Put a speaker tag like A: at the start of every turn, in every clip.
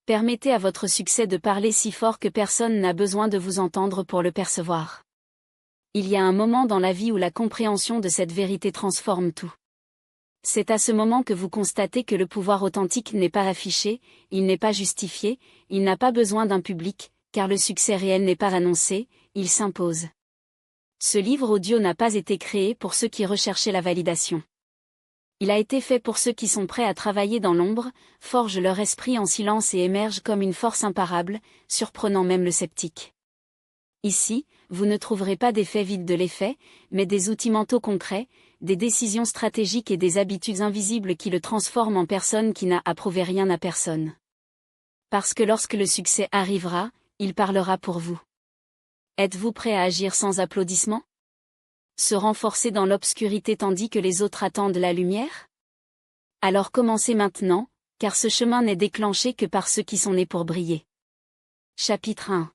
A: Permettez à votre succès de parler si fort que personne n'a besoin de vous entendre pour le percevoir. Il y a un moment dans la vie où la compréhension de cette vérité transforme tout. C'est à ce moment que vous constatez que le pouvoir authentique n'est pas affiché, il n'est pas justifié, il n'a pas besoin d'un public, car le succès réel n'est pas annoncé, il s'impose. Ce livre audio n'a pas été créé pour ceux qui recherchaient la validation. Il a été fait pour ceux qui sont prêts à travailler dans l'ombre, forgent leur esprit en silence et émergent comme une force imparable, surprenant même le sceptique. Ici, vous ne trouverez pas des faits vides de l'effet, mais des outils mentaux concrets, des décisions stratégiques et des habitudes invisibles qui le transforment en personne qui n'a à prouver rien à personne. Parce que lorsque le succès arrivera, il parlera pour vous. Êtes-vous prêt à agir sans applaudissements? Se renforcer dans l'obscurité tandis que les autres attendent la lumière? Alors commencez maintenant, car ce chemin n'est déclenché que par ceux qui sont nés pour briller. Chapitre 1.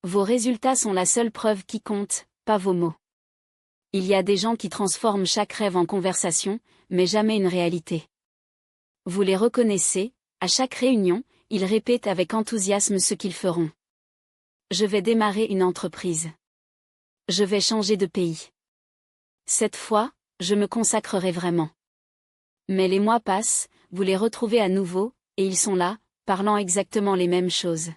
A: Vos résultats sont la seule preuve qui compte, pas vos mots. Il y a des gens qui transforment chaque rêve en conversation, mais jamais une réalité. Vous les reconnaissez, à chaque réunion, ils répètent avec enthousiasme ce qu'ils feront. Je vais démarrer une entreprise. Je vais changer de pays. Cette fois, je me consacrerai vraiment. Mais les mois passent, vous les retrouvez à nouveau, et ils sont là, parlant exactement les mêmes choses.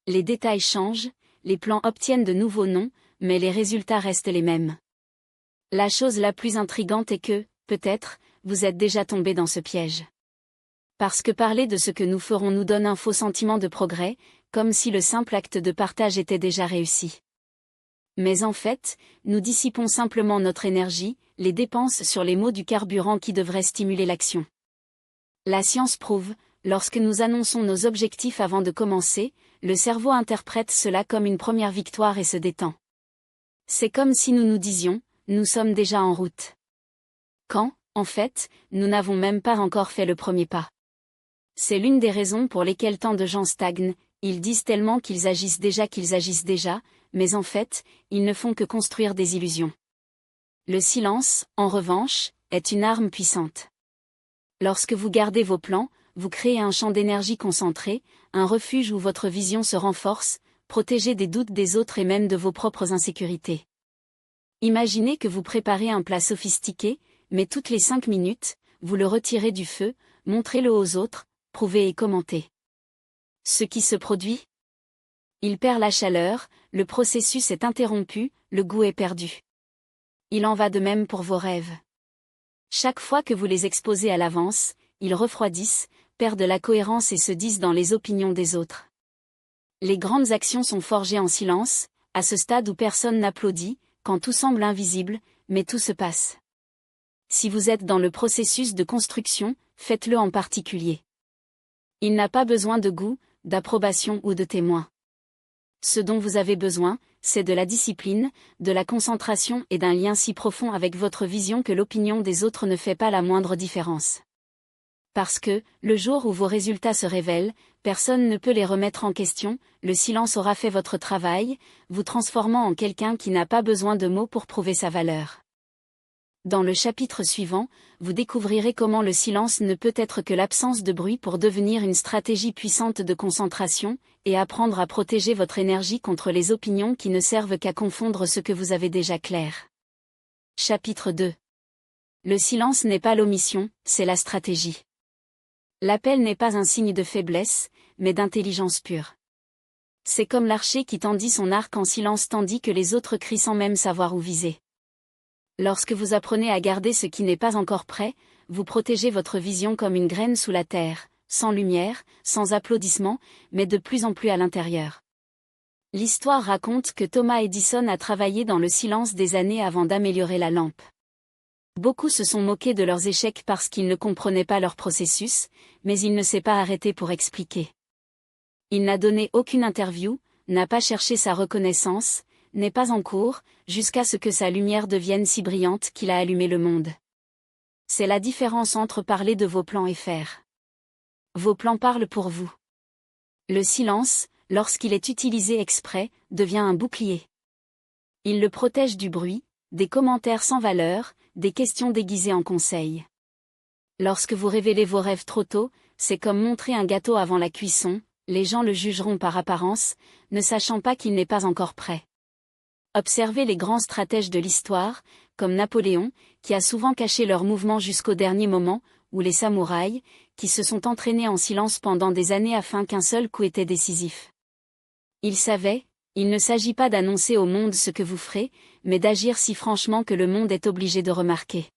A: Les détails changent, les plans obtiennent de nouveaux noms, mais les résultats restent les mêmes. La chose la plus intrigante est que, peut-être, vous êtes déjà tombé dans ce piège. Parce que parler de ce que nous ferons nous donne un faux sentiment de progrès, comme si le simple acte de partage était déjà réussi. Mais en fait, nous dissipons simplement notre énergie, les dépenses sur les mots du carburant qui devrait stimuler l'action. La science prouve, lorsque nous annonçons nos objectifs avant de commencer, le cerveau interprète cela comme une première victoire et se détend. C'est comme si nous nous disions, nous sommes déjà en route. Quand, en fait, nous n'avons même pas encore fait le premier pas. C'est l'une des raisons pour lesquelles tant de gens stagnent, ils disent tellement qu'ils agissent déjà, mais en fait, ils ne font que construire des illusions. Le silence, en revanche, est une arme puissante. Lorsque vous gardez vos plans, vous créez un champ d'énergie concentré, un refuge où votre vision se renforce, protégée des doutes des autres et même de vos propres insécurités. Imaginez que vous préparez un plat sophistiqué, mais toutes les 5 minutes, vous le retirez du feu, montrez-le aux autres, prouvez et commentez. Ce qui se produit? Il perd la chaleur, le processus est interrompu, le goût est perdu. Il en va de même pour vos rêves. Chaque fois que vous les exposez à l'avance, ils refroidissent, perdent la cohérence et se disent dans les opinions des autres. Les grandes actions sont forgées en silence, à ce stade où personne n'applaudit, quand tout semble invisible, mais tout se passe. Si vous êtes dans le processus de construction, faites-le en particulier. Il n'a pas besoin de goût, d'approbation ou de témoins. Ce dont vous avez besoin, c'est de la discipline, de la concentration et d'un lien si profond avec votre vision que l'opinion des autres ne fait pas la moindre différence. Parce que, le jour où vos résultats se révèlent, personne ne peut les remettre en question, le silence aura fait votre travail, vous transformant en quelqu'un qui n'a pas besoin de mots pour prouver sa valeur. Dans le chapitre suivant, vous découvrirez comment le silence ne peut être que l'absence de bruit pour devenir une stratégie puissante de concentration, et apprendre à protéger votre énergie contre les opinions qui ne servent qu'à confondre ce que vous avez déjà clair. Chapitre 2. Le silence n'est pas l'omission, c'est la stratégie. L'appel n'est pas un signe de faiblesse, mais d'intelligence pure. C'est comme l'archer qui tendit son arc en silence tandis que les autres crient sans même savoir où viser. Lorsque vous apprenez à garder ce qui n'est pas encore prêt, vous protégez votre vision comme une graine sous la terre, sans lumière, sans applaudissements, mais de plus en plus à l'intérieur. L'histoire raconte que Thomas Edison a travaillé dans le silence des années avant d'améliorer la lampe. Beaucoup se sont moqués de leurs échecs parce qu'ils ne comprenaient pas leur processus, mais il ne s'est pas arrêté pour expliquer. Il n'a donné aucune interview, n'a pas cherché sa reconnaissance, n'est pas en cours, jusqu'à ce que sa lumière devienne si brillante qu'il a allumé le monde. C'est la différence entre parler de vos plans et faire. Vos plans parlent pour vous. Le silence, lorsqu'il est utilisé exprès, devient un bouclier. Il le protège du bruit, des commentaires sans valeur, des questions déguisées en conseils. Lorsque vous révélez vos rêves trop tôt, c'est comme montrer un gâteau avant la cuisson, les gens le jugeront par apparence, ne sachant pas qu'il n'est pas encore prêt. Observez les grands stratèges de l'histoire, comme Napoléon, qui a souvent caché leurs mouvements jusqu'au dernier moment, ou les samouraïs, qui se sont entraînés en silence pendant des années afin qu'un seul coup était décisif. Ils savaient, il ne s'agit pas d'annoncer au monde ce que vous ferez, mais d'agir si franchement que le monde est obligé de remarquer.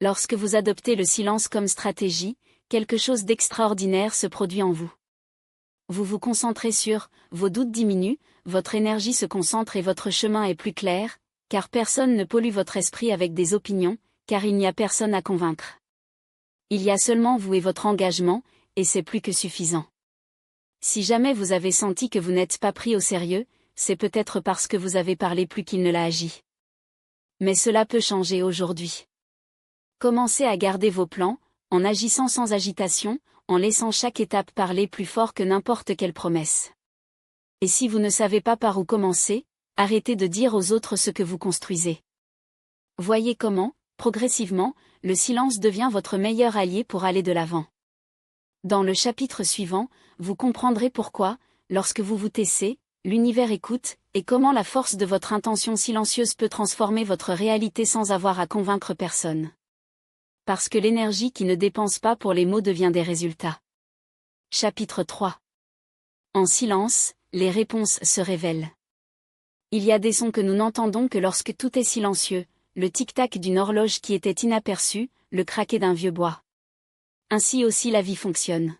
A: Lorsque vous adoptez le silence comme stratégie, quelque chose d'extraordinaire se produit en vous. Vous vous concentrez sur, vos doutes diminuent, votre énergie se concentre et votre chemin est plus clair, car personne ne pollue votre esprit avec des opinions, car il n'y a personne à convaincre. Il y a seulement vous et votre engagement, et c'est plus que suffisant. Si jamais vous avez senti que vous n'êtes pas pris au sérieux, c'est peut-être parce que vous avez parlé plus qu'il ne l'a agi. Mais cela peut changer aujourd'hui. Commencez à garder vos plans, en agissant sans agitation, en laissant chaque étape parler plus fort que n'importe quelle promesse. Et si vous ne savez pas par où commencer, arrêtez de dire aux autres ce que vous construisez. Voyez comment, progressivement, le silence devient votre meilleur allié pour aller de l'avant. Dans le chapitre suivant, vous comprendrez pourquoi, lorsque vous vous taisez, l'univers écoute, et comment la force de votre intention silencieuse peut transformer votre réalité sans avoir à convaincre personne. Parce que l'énergie qui ne dépense pas pour les mots devient des résultats. Chapitre 3. En silence, les réponses se révèlent. Il y a des sons que nous n'entendons que lorsque tout est silencieux, le tic-tac d'une horloge qui était inaperçue, le craquer d'un vieux bois. Ainsi aussi la vie fonctionne.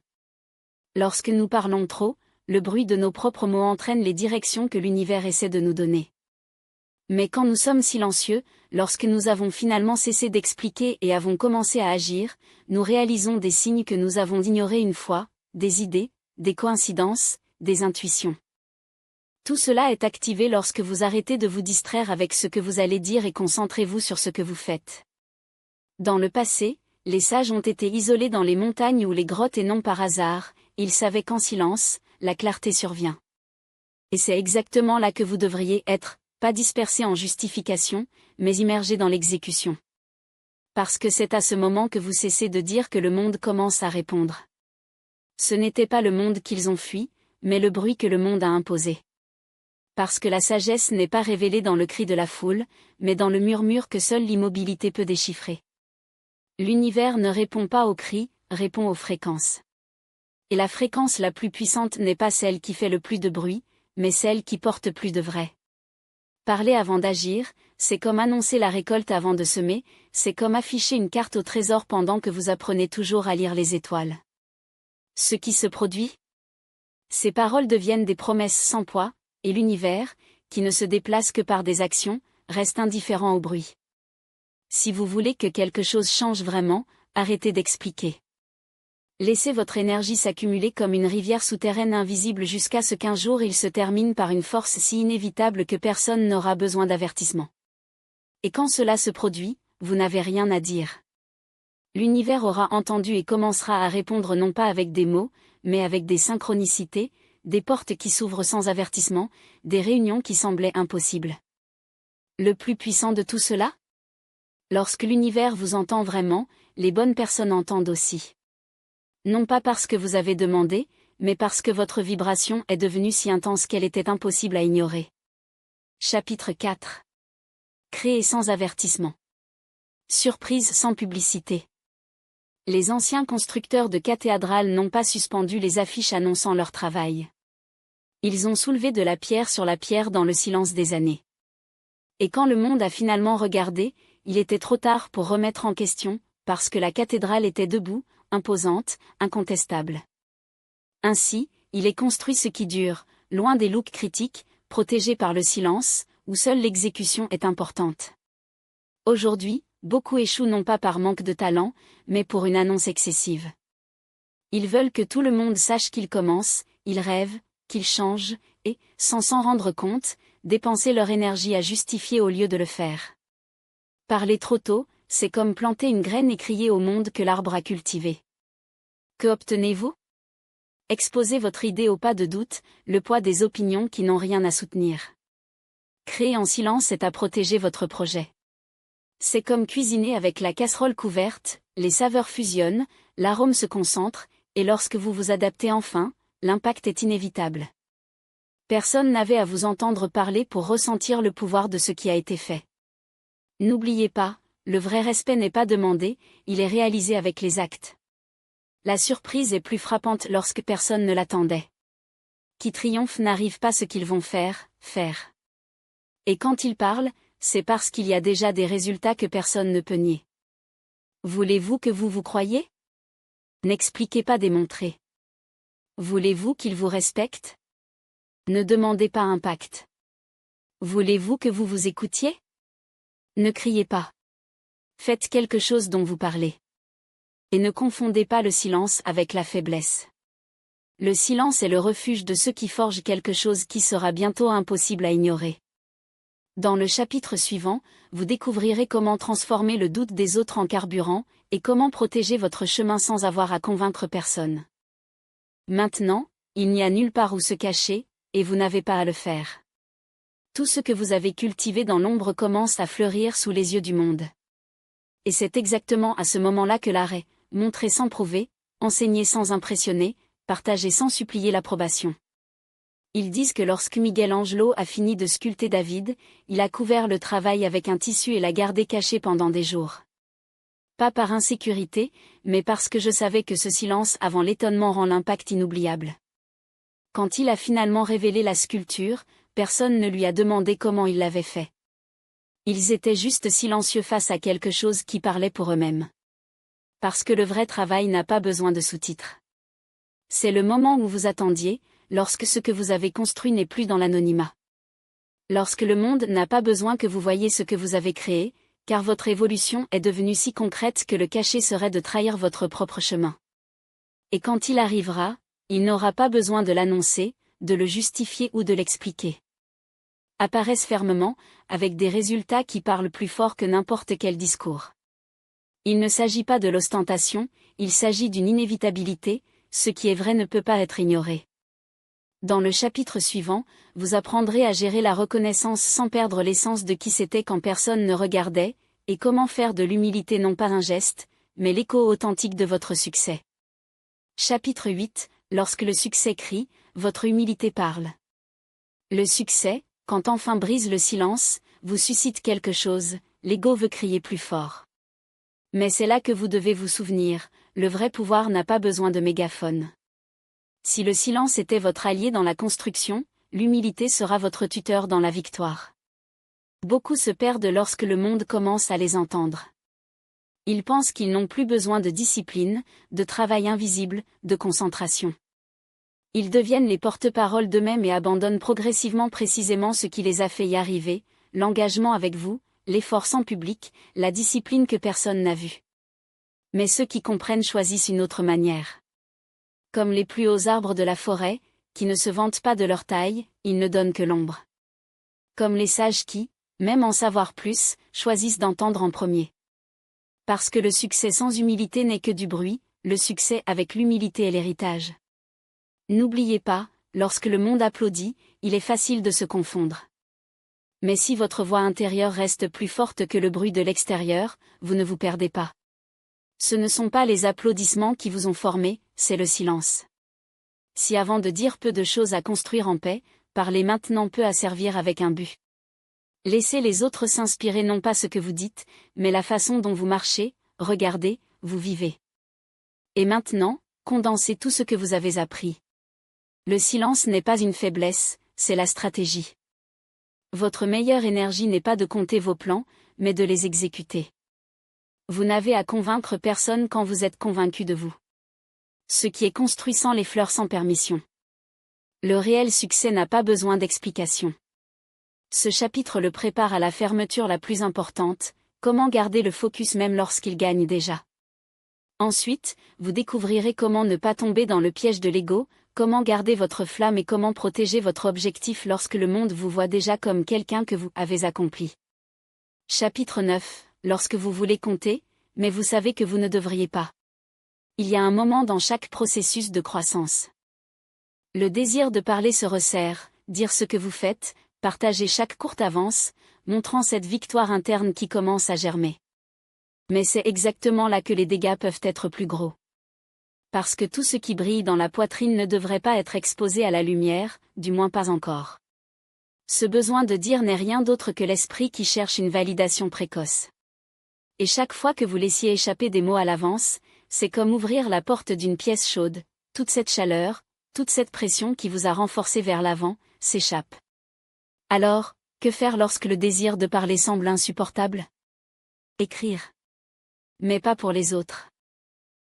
A: Lorsque nous parlons trop, le bruit de nos propres mots entraîne les directions que l'univers essaie de nous donner. Mais quand nous sommes silencieux, lorsque nous avons finalement cessé d'expliquer et avons commencé à agir, nous réalisons des signes que nous avons ignorés une fois, des idées, des coïncidences, des intuitions. Tout cela est activé lorsque vous arrêtez de vous distraire avec ce que vous allez dire et concentrez-vous sur ce que vous faites. Dans le passé, les sages ont été isolés dans les montagnes ou les grottes et non par hasard, ils savaient qu'en silence, la clarté survient. Et c'est exactement là que vous devriez être, pas dispersé en justification, mais immergé dans l'exécution. Parce que c'est à ce moment que vous cessez de dire que le monde commence à répondre. Ce n'était pas le monde qu'ils ont fui, mais le bruit que le monde a imposé. Parce que la sagesse n'est pas révélée dans le cri de la foule, mais dans le murmure que seule l'immobilité peut déchiffrer. L'univers ne répond pas aux cris, répond aux fréquences. Et la fréquence la plus puissante n'est pas celle qui fait le plus de bruit, mais celle qui porte plus de vrai. Parler avant d'agir, c'est comme annoncer la récolte avant de semer, c'est comme afficher une carte au trésor pendant que vous apprenez toujours à lire les étoiles. Ce qui se produit? Ces paroles deviennent des promesses sans poids, et l'univers, qui ne se déplace que par des actions, reste indifférent au bruit. Si vous voulez que quelque chose change vraiment, arrêtez d'expliquer. Laissez votre énergie s'accumuler comme une rivière souterraine invisible jusqu'à ce qu'un jour il se termine par une force si inévitable que personne n'aura besoin d'avertissement. Et quand cela se produit, vous n'avez rien à dire. L'univers aura entendu et commencera à répondre non pas avec des mots, mais avec des synchronicités, des portes qui s'ouvrent sans avertissement, des réunions qui semblaient impossibles. Le plus puissant de tout cela? Lorsque l'univers vous entend vraiment, les bonnes personnes entendent aussi. Non pas parce que vous avez demandé, mais parce que votre vibration est devenue si intense qu'elle était impossible à ignorer. Chapitre 4. Créer sans avertissement. Surprise sans publicité. Les anciens constructeurs de cathédrales n'ont pas suspendu les affiches annonçant leur travail. Ils ont soulevé de la pierre sur la pierre dans le silence des années. Et quand le monde a finalement regardé, il était trop tard pour remettre en question, parce que la cathédrale était debout, imposante, incontestable. Ainsi, il est construit ce qui dure, loin des looks critiques, protégé par le silence, où seule l'exécution est importante. Aujourd'hui, beaucoup échouent non pas par manque de talent, mais pour une annonce excessive. Ils veulent que tout le monde sache qu'ils commencent, ils rêvent, qu'ils changent, et, sans s'en rendre compte, dépenser leur énergie à justifier au lieu de le faire. Parler trop tôt, c'est comme planter une graine et crier au monde que l'arbre a cultivé. Que obtenez-vous? Exposez votre idée au pas de doute, le poids des opinions qui n'ont rien à soutenir. Créer en silence est à protéger votre projet. C'est comme cuisiner avec la casserole couverte, les saveurs fusionnent, l'arôme se concentre, et lorsque vous vous adaptez enfin, l'impact est inévitable. Personne n'avait à vous entendre parler pour ressentir le pouvoir de ce qui a été fait. N'oubliez pas, le vrai respect n'est pas demandé, il est réalisé avec les actes. La surprise est plus frappante lorsque personne ne l'attendait. Qui triomphe n'arrive pas ce qu'ils vont faire. Et quand ils parlent, c'est parce qu'il y a déjà des résultats que personne ne peut nier. Voulez-vous que vous croyiez? N'expliquez pas démontrer. Voulez-vous qu'ils vous respectent? Ne demandez pas un pacte. Voulez-vous que vous écoutiez? Ne criez pas. Faites quelque chose dont vous parlez. Et ne confondez pas le silence avec la faiblesse. Le silence est le refuge de ceux qui forgent quelque chose qui sera bientôt impossible à ignorer. Dans le chapitre suivant, vous découvrirez comment transformer le doute des autres en carburant, et comment protéger votre chemin sans avoir à convaincre personne. Maintenant, il n'y a nulle part où se cacher, et vous n'avez pas à le faire. Tout ce que vous avez cultivé dans l'ombre commence à fleurir sous les yeux du monde. Et c'est exactement à ce moment-là que l'arrêt, montrer sans prouver, enseigner sans impressionner, partager sans supplier l'approbation. Ils disent que lorsque Michelangelo a fini de sculpter David, il a couvert le travail avec un tissu et l'a gardé caché pendant des jours. Pas par insécurité, mais parce que je savais que ce silence avant l'étonnement rend l'impact inoubliable. Quand il a finalement révélé la sculpture, personne ne lui a demandé comment il l'avait fait. Ils étaient juste silencieux face à quelque chose qui parlait pour eux-mêmes. Parce que le vrai travail n'a pas besoin de sous-titres. C'est le moment où vous attendiez, lorsque ce que vous avez construit n'est plus dans l'anonymat. Lorsque le monde n'a pas besoin que vous voyiez ce que vous avez créé, car votre évolution est devenue si concrète que le cacher serait de trahir votre propre chemin. Et quand il arrivera, il n'aura pas besoin de l'annoncer, de le justifier ou de l'expliquer. Apparaissent fermement, avec des résultats qui parlent plus fort que n'importe quel discours. Il ne s'agit pas de l'ostentation, il s'agit d'une inévitabilité, ce qui est vrai ne peut pas être ignoré. Dans le chapitre suivant, vous apprendrez à gérer la reconnaissance sans perdre l'essence de qui c'était quand personne ne regardait, et comment faire de l'humilité non pas un geste, mais l'écho authentique de votre succès. Chapitre 8, lorsque le succès crie, votre humilité parle. Le succès, quand enfin brise le silence, vous suscite quelque chose, l'ego veut crier plus fort. Mais c'est là que vous devez vous souvenir, le vrai pouvoir n'a pas besoin de mégaphone. Si le silence était votre allié dans la construction, l'humilité sera votre tuteur dans la victoire. Beaucoup se perdent lorsque le monde commence à les entendre. Ils pensent qu'ils n'ont plus besoin de discipline, de travail invisible, de concentration. Ils deviennent les porte-paroles d'eux-mêmes et abandonnent progressivement précisément ce qui les a fait y arriver, l'engagement avec vous, l'effort sans public, la discipline que personne n'a vue. Mais ceux qui comprennent choisissent une autre manière. Comme les plus hauts arbres de la forêt, qui ne se vantent pas de leur taille, ils ne donnent que l'ombre. Comme les sages qui, même en savoir plus, choisissent d'entendre en premier. Parce que le succès sans humilité n'est que du bruit, le succès avec l'humilité est l'héritage. N'oubliez pas, lorsque le monde applaudit, il est facile de se confondre. Mais si votre voix intérieure reste plus forte que le bruit de l'extérieur, vous ne vous perdez pas. Ce ne sont pas les applaudissements qui vous ont formé, c'est le silence. Si avant de dire peu de choses à construire en paix, parlez maintenant peu à servir avec un but. Laissez les autres s'inspirer non pas ce que vous dites, mais la façon dont vous marchez, regardez, vous vivez. Et maintenant, condensez tout ce que vous avez appris. Le silence n'est pas une faiblesse, c'est la stratégie. Votre meilleure énergie n'est pas de compter vos plans, mais de les exécuter. Vous n'avez à convaincre personne quand vous êtes convaincu de vous. Ce qui est construit sans les fleurs sans permission. Le réel succès n'a pas besoin d'explication. Ce chapitre le prépare à la fermeture la plus importante, comment garder le focus même lorsqu'il gagne déjà. Ensuite, vous découvrirez comment ne pas tomber dans le piège de l'ego, comment garder votre flamme et comment protéger votre objectif lorsque le monde vous voit déjà comme quelqu'un que vous avez accompli. Chapitre 9. Lorsque vous voulez compter, mais vous savez que vous ne devriez pas. Il y a un moment dans chaque processus de croissance. Le désir de parler se resserre, dire ce que vous faites, partager chaque courte avance, montrant cette victoire interne qui commence à germer. Mais c'est exactement là que les dégâts peuvent être plus gros. Parce que tout ce qui brille dans la poitrine ne devrait pas être exposé à la lumière, du moins pas encore. Ce besoin de dire n'est rien d'autre que l'esprit qui cherche une validation précoce. Et chaque fois que vous laissiez échapper des mots à l'avance, c'est comme ouvrir la porte d'une pièce chaude, toute cette chaleur, toute cette pression qui vous a renforcé vers l'avant, s'échappe. Alors, que faire lorsque le désir de parler semble insupportable? Écrire. Mais pas pour les autres.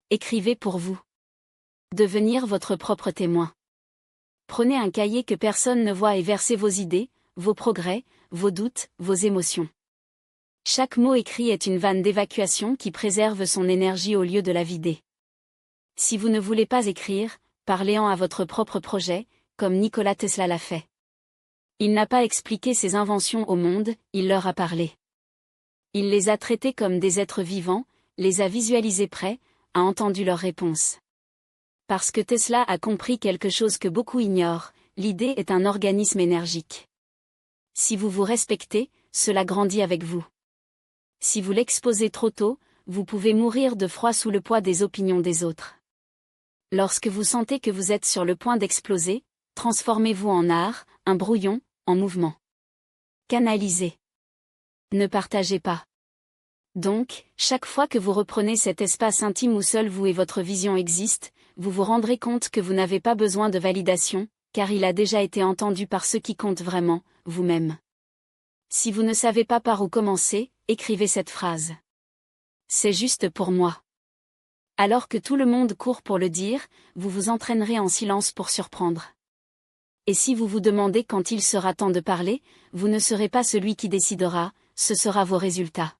A: Écrivez pour vous. Devenir votre propre témoin. Prenez un cahier que personne ne voit et versez vos idées, vos progrès, vos doutes, vos émotions. Chaque mot écrit est une vanne d'évacuation qui préserve son énergie au lieu de la vider. Si vous ne voulez pas écrire, parlez-en à votre propre projet, comme Nikola Tesla l'a fait. Il n'a pas expliqué ses inventions au monde, il leur a parlé. Il les a traités comme des êtres vivants, les a visualisés prêts, a entendu leurs réponses. Parce que Tesla a compris quelque chose que beaucoup ignorent, l'idée est un organisme énergique. Si vous vous respectez, cela grandit avec vous. Si vous l'exposez trop tôt, vous pouvez mourir de froid sous le poids des opinions des autres. Lorsque vous sentez que vous êtes sur le point d'exploser, transformez-vous en art, un brouillon, en mouvement. Canalisez. Ne partagez pas. Donc, chaque fois que vous reprenez cet espace intime où seul vous et votre vision existent, vous vous rendrez compte que vous n'avez pas besoin de validation, car il a déjà été entendu par ceux qui comptent vraiment, vous-même. Si vous ne savez pas par où commencer, écrivez cette phrase. C'est juste pour moi. Alors que tout le monde court pour le dire, vous vous entraînerez en silence pour surprendre. Et si vous vous demandez quand il sera temps de parler, vous ne serez pas celui qui décidera, ce sera vos résultats.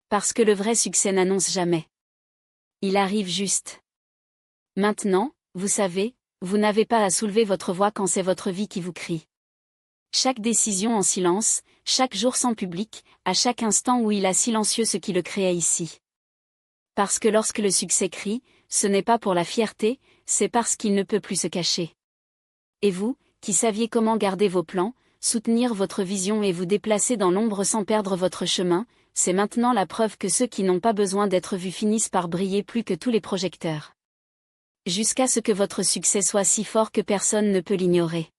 A: Parce que le vrai succès n'annonce jamais. Il arrive juste. Maintenant, vous savez, vous n'avez pas à soulever votre voix quand c'est votre vie qui vous crie. Chaque décision en silence, chaque jour sans public, à chaque instant où il a silencieux ce qui le créait ici. Parce que lorsque le succès crie, ce n'est pas pour la fierté, c'est parce qu'il ne peut plus se cacher. Et vous, qui saviez comment garder vos plans, soutenir votre vision et vous déplacer dans l'ombre sans perdre votre chemin, c'est maintenant la preuve que ceux qui n'ont pas besoin d'être vus finissent par briller plus que tous les projecteurs. Jusqu'à ce que votre succès soit si fort que personne ne peut l'ignorer.